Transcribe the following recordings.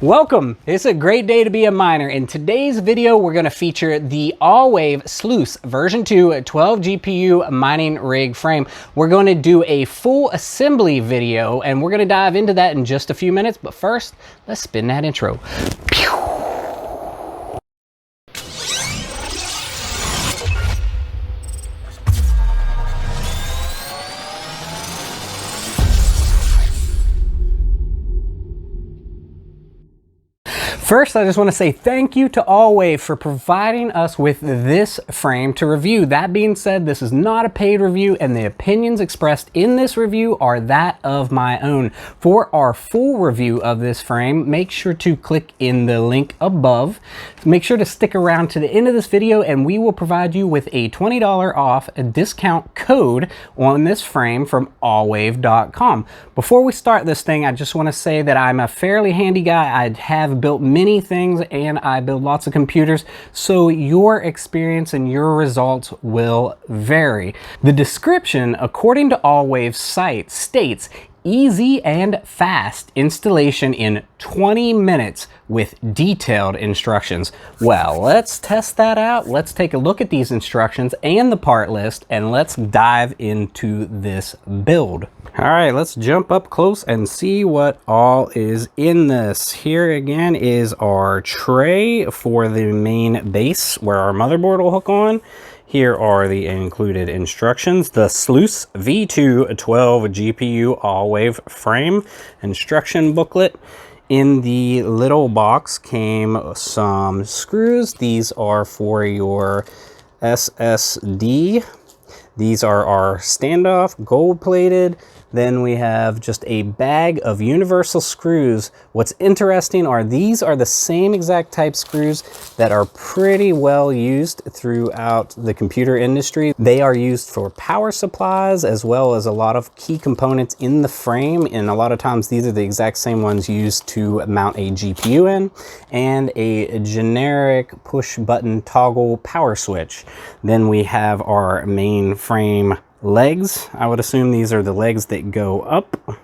Welcome! It's a great day to be a miner. In today's video, we're going to feature the aaawave Sluice version 2 12 GPU mining rig frame. We're going to do a full assembly video, and we're going to dive into that in just a few minutes. But first, let's spin that intro. First, I just want to say thank you to aaawave for providing us with this frame to review. That being said, this is not a paid review, and the opinions expressed in this review are that of my own. For our full review of this frame, make sure to click in the link above. Make sure to stick around to the end of this video, and we will provide you with a $20 off discount code on this frame from aaawave.com. Before we start this thing, I just want to say that I'm a fairly handy guy. I have built many things and I build lots of computers, so your experience and your results will vary. The description, according to aaawav's site, states easy and fast installation in 20 minutes with detailed instructions. Well, let's test that out. Let's take a look at these instructions and the part list, and let's dive into this build. All right, let's jump up close and see what all is in this. Here again is our tray for the main base where our motherboard will hook on. Here are the included instructions. The Sluice V2 12 GPU aaawave frame instruction booklet. In the little box came some screws. These are for your SSD. These are our standoff, gold plated. Then we have just a bag of universal screws. What's interesting are these are the same exact type screws that are pretty well used throughout the computer industry. They are used for power supplies as well as a lot of key components in the frame, and a lot of times these are the exact same ones used to mount a GPU in, and a generic push button toggle power switch. Then we have our main frame legs. I would assume these are the legs that go up.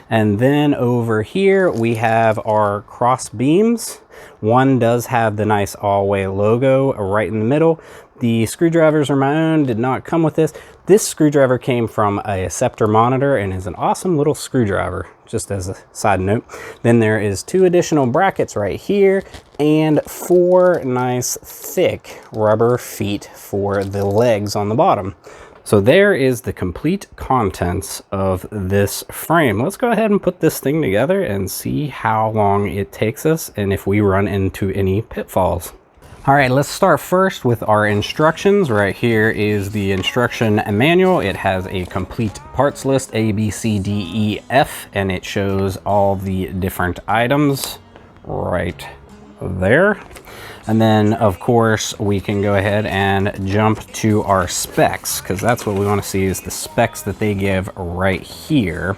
And then over here we have our cross beams. One does have the nice aaawave logo right in the middle. The screwdrivers are my own, did not come with this. This screwdriver came from a Scepter monitor and is an awesome little screwdriver, just as a side note. Then there is 2 additional brackets right here and 4 nice thick rubber feet for the legs on the bottom. So there is the complete contents of this frame. Let's go ahead and put this thing together and see how long it takes us and if we run into any pitfalls. All right, let's start first with our instructions. Right here is the instruction manual. It has a complete parts list, A, B, C, D, E, F, and it shows all the different items right there. And then, of course, we can go ahead and jump to our specs, because that's what we want to see is the specs that they give right here.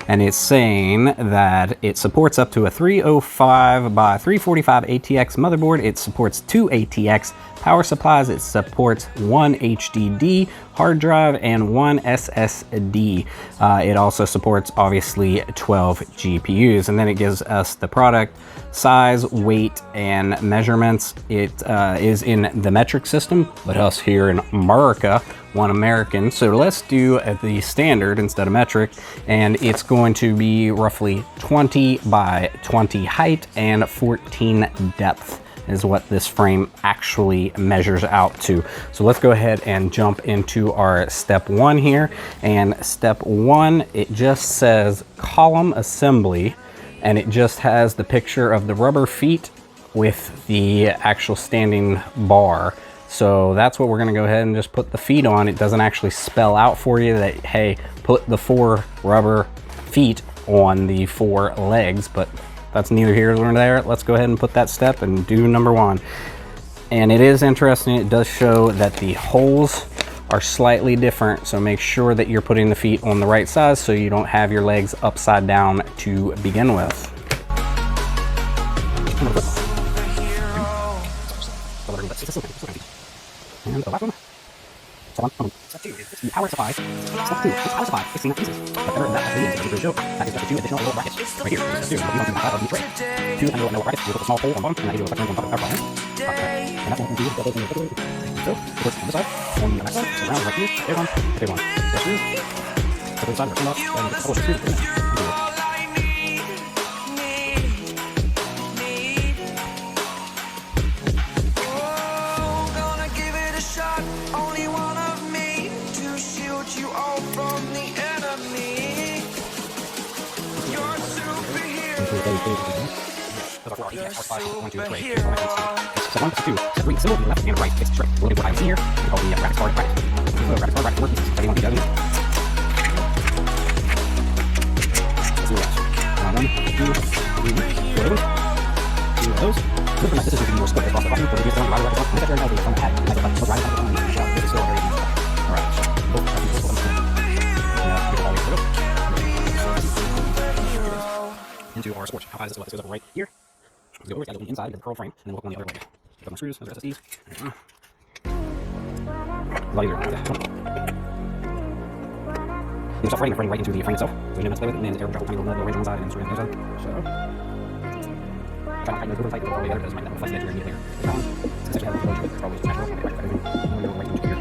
And it's saying that it supports up to a 305 by 345 ATX motherboard. It supports 2 ATX power supplies. It supports 1 HDD hard drive and 1 SSD. It also supports, obviously, 12 GPUs. And then it gives us the product size, weight, and measurements. It is in the metric system, but us here in America want American. So let's do the standard instead of metric, and it's going to be roughly 20 by 20 height and 14 depth is what this frame actually measures out to. So let's go ahead and jump into our step 1 here. And step 1, it just says column assembly, and it just has the picture of the rubber feet with the actual standing bar. So that's what we're going to go ahead and just put the feet on. It doesn't actually spell out for you that, hey, put the 4 rubber feet on the 4 legs, but that's neither here nor there. Let's go ahead and put that step and do number 1. And it is interesting, it does show that the holes are slightly different, so make sure that you're putting the feet on the right size so you don't have your legs upside down to begin with. And the last one. Step 1, Step 2 is the power supply. Step 2 is power supply, 16 pieces. Step 3 that actually is a joke. That is just 2 additional little brackets. Right here, Step 2, but we don't do the top of the tray. 2 tiny little brackets with a small hole on bottom, and that gives you a touch on top of the power supply. And that's what we do with double in the refrigerator. So, it works on this side, on the back side, so around right here, there's one, there's one. There's two. So the side, we're up, and a couple of screws. Step 1, Step 2, Step 3, symbol to the left and right, fixed straight. We're going to do what I see here, we call the rapid start bracket. So rapid start bracket works, so you want to do that here. Let's do that. 1, 2, 3, 4 of those. 2 of those. Look for my sisters to be more split across the bottom, so we just don't ride it across. I'm not sure how to do it from the pad. You might have to ride it across the bottom. This is still very easy. Alright. Both are equal. Into our sport. How high is this? Well, this goes up right here. Let's go over, it's got to go inside of the curl frame, and then we'll hook on the other leg. Put my screws, those are SSDs. A lot easier. You start threading right into the frame itself. So you know, play with it, and then drop a tiny little range on one side, and then screw on the other side. So, try to tighten those really tight, all the way together, because it might not reflect the edge here later. Since I have a closure, it's probably just natural. Okay, right into here.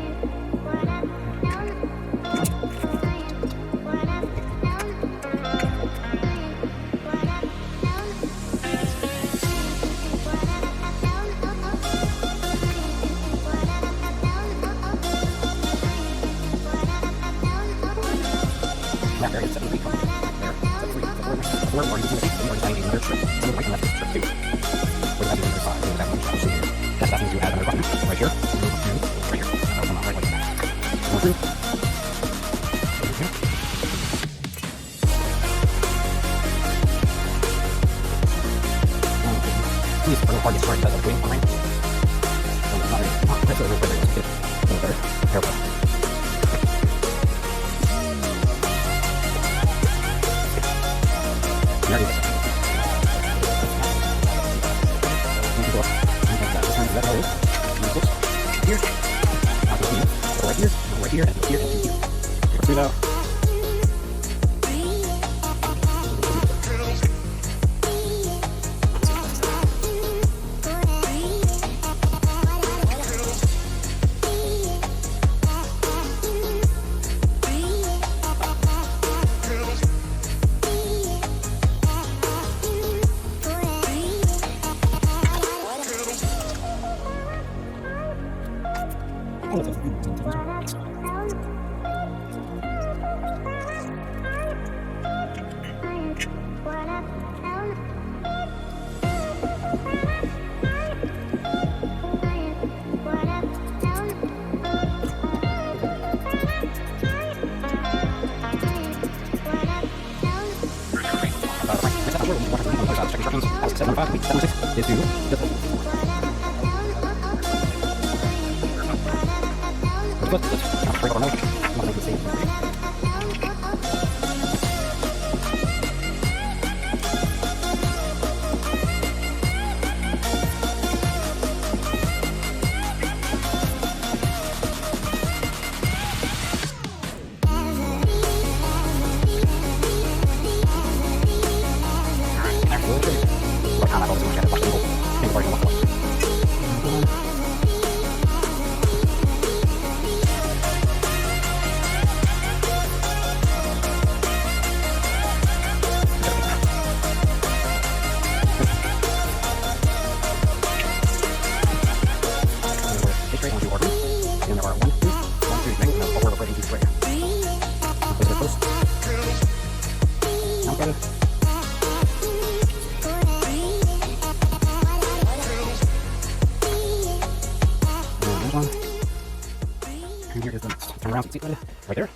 And here is the turn around seat right there.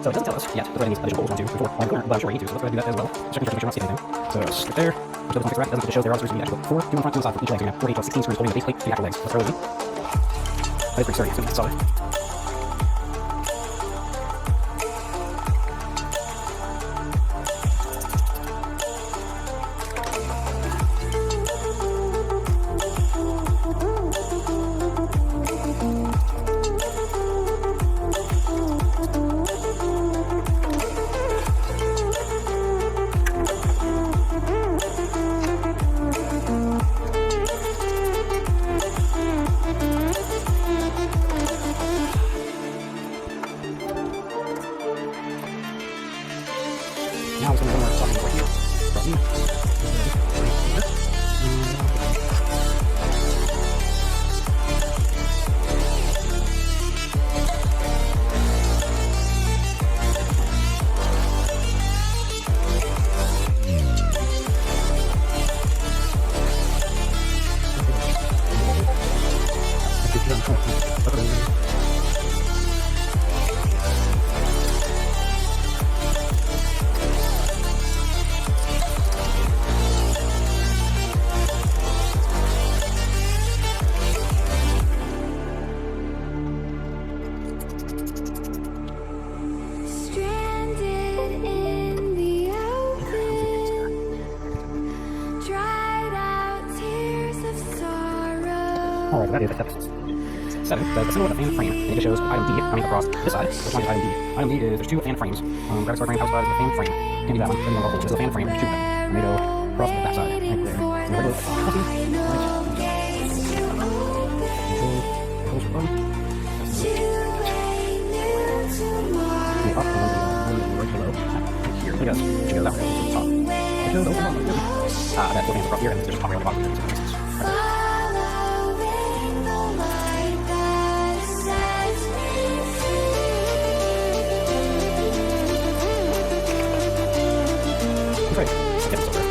So it doesn't tell us yet whether any additional bolts 1, 2, 4 on the corner, but I'm sure we need to, so let's go ahead and do that as well. Check and make sure I'm not seeing anything. So right there, so the right, doesn't show there are screws to the actual 4, 2 in front, 2 on the side for each leg, so you have 48 plus 16 screws holding the base plate to the actual legs. Let's throw it in. That is pretty sturdy, so it's solid. now it's going to go more something right here. Alright, that is step 7. The symbol with the fan frame. And it just shows item D coming across this side. Which one is item D? Item D is there's 2 fan frames. Graphics card frame, house side is the fan frame. Can't do that one. This is a fan frame. There's 2 of them. And they go across the back side. Right there. And there goes. Right below. Here. Look at this. It goes out to the top. It goes over. That fans across here, and there's just top right on the bottom. Right. Get this over.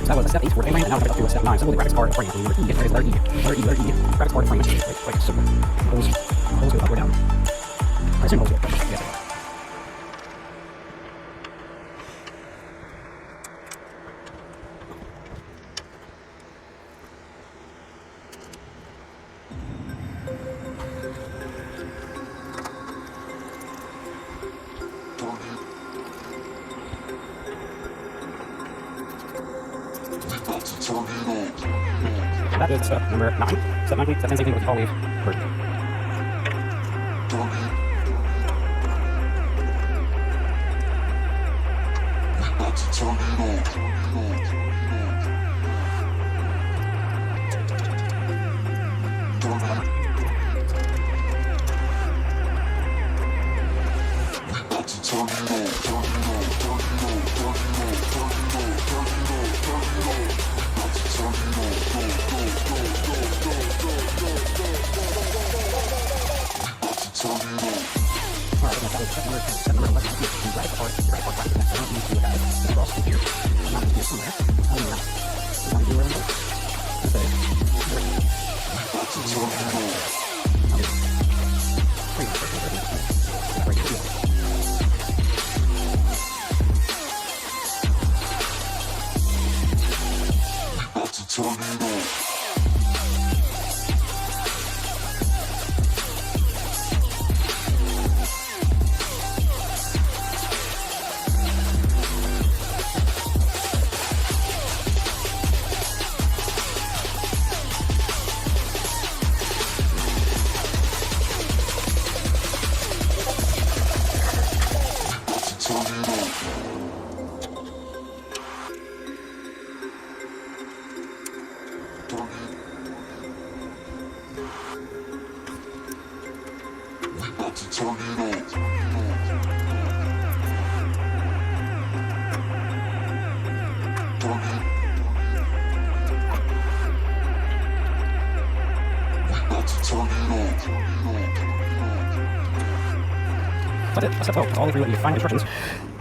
That was a step 8 for the frame, and now we're up to a step 9. So the graphics card frame. Letter E, letter E, letter E, letter E. Graphics card frame. Like super. Holes go up or down. I assume holes go up. Yes. That is step number 9. Step 9, that's the same thing with the aaawave version.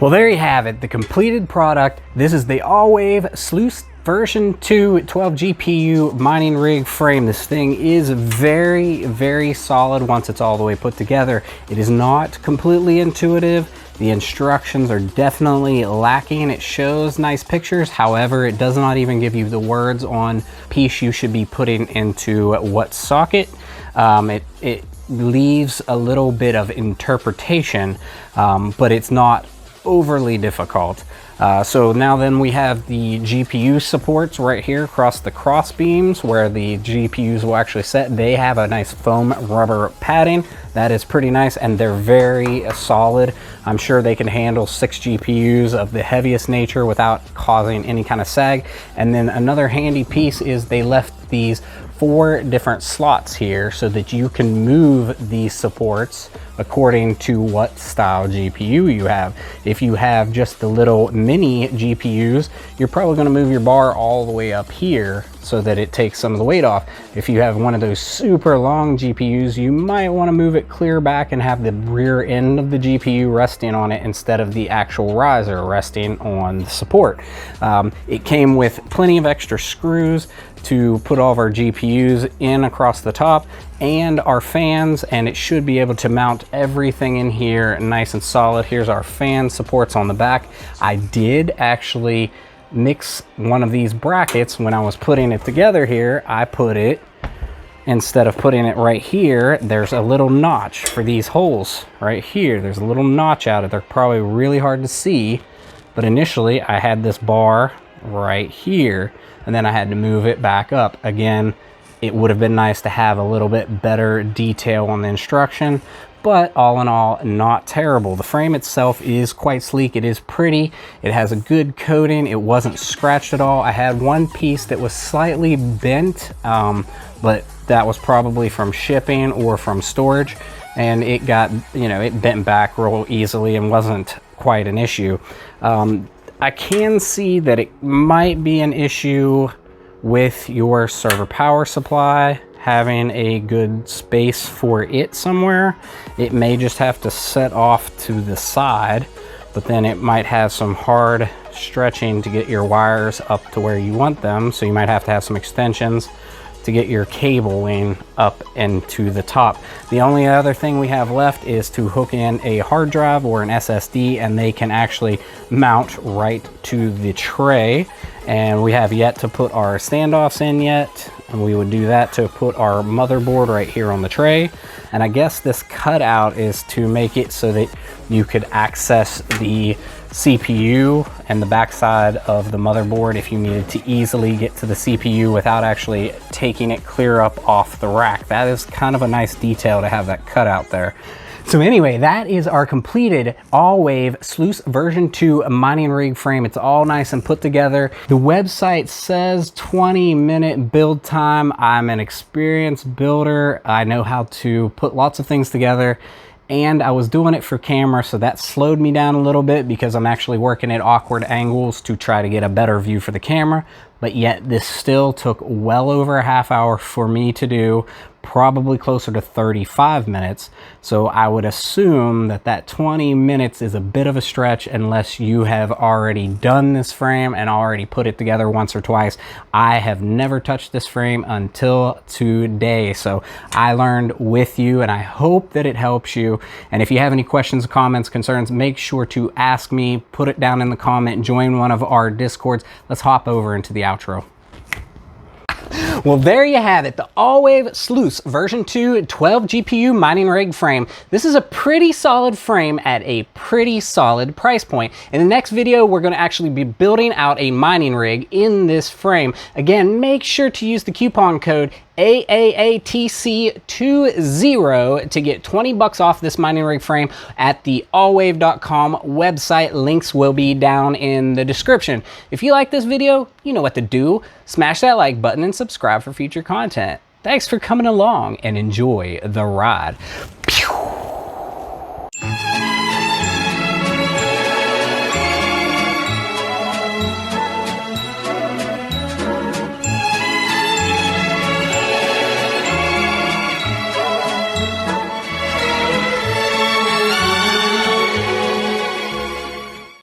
Well, there you have it, the completed product. This is the aaawave Sluice version 2 12 GPU mining rig frame. This thing is very, very solid once it's all the way put together. It is not completely intuitive. The instructions are definitely lacking. It shows nice pictures, however, it does not even give you the words on piece you should be putting into what socket. It leaves a little bit of interpretation, but it's not overly difficult. So now then we have the GPU supports right here across the cross beams where the GPUs will actually sit. They have a nice foam rubber padding. That is pretty nice, and they're very solid. I'm sure they can handle 6 GPUs of the heaviest nature without causing any kind of sag. And then another handy piece is they left these 4 different slots here so that you can move these supports according to what style GPU you have. If you have just the little mini GPUs, you're probably going to move your bar all the way up here so that it takes some of the weight off. If you have one of those super long GPUs, you might want to move it clear back and have the rear end of the GPU resting on it instead of the actual riser resting on the support. It came with plenty of extra screws to put all of our GPUs in across the top and our fans, and it should be able to mount everything in here nice and solid. Here's our fan supports on the back. I did actually mix one of these brackets when I was putting it together here. I put it, instead of putting it right here, there's a little notch for these holes right here. There's a little notch out of it. They're probably really hard to see, but initially I had this bar right here and then I had to move it back up. Again, it would have been nice to have a little bit better detail on the instruction, but all in all, not terrible. The frame itself is quite sleek. It is pretty. It has a good coating. It wasn't scratched at all. I had one piece that was slightly bent, but that was probably from shipping or from storage, and it got, it bent back real easily and wasn't quite an issue. I can see that it might be an issue with your server power supply, having a good space for it somewhere. It may just have to set off to the side, but then it might have some hard stretching to get your wires up to where you want them. So you might have to have some extensions to get your cabling up into the top. The only other thing we have left is to hook in a hard drive or an SSD, and they can actually mount right to the tray. And we have yet to put our standoffs in yet, and we would do that to put our motherboard right here on the tray. And I guess this cutout is to make it so that you could access the CPU and the backside of the motherboard if you needed to easily get to the CPU without actually taking it clear up off the rack. That is kind of a nice detail to have that cutout there. So anyway, that is our completed aaawave Sluice version 2 mining rig frame. It's all nice and put together. The website says 20-minute build time. I'm an experienced builder. I know how to put lots of things together, and I was doing it for camera, so that slowed me down a little bit because I'm actually working at awkward angles to try to get a better view for the camera. But yet this still took well over a half hour for me to do, probably closer to 35 minutes. So I would assume that that 20 minutes is a bit of a stretch unless you have already done this frame and already put it together once or twice. I have never touched this frame until today, so I learned with you, and I hope that it helps you. And if you have any questions, comments, concerns, make sure to ask me, put it down in the comment, join one of our Discords. Let's hop over into the outro. Well, there you have it, the aaawave Sluice version 2 12 GPU mining rig frame. This is a pretty solid frame at a pretty solid price point. In the next video, we're going to actually be building out a mining rig in this frame. Again, make sure to use the coupon code AAATC20 to get 20 bucks off this mining rig frame at the aaawave.com website. Links will be down in the description. If you like this video, you know what to do. Smash that like button and subscribe for future content. Thanks for coming along and enjoy the ride.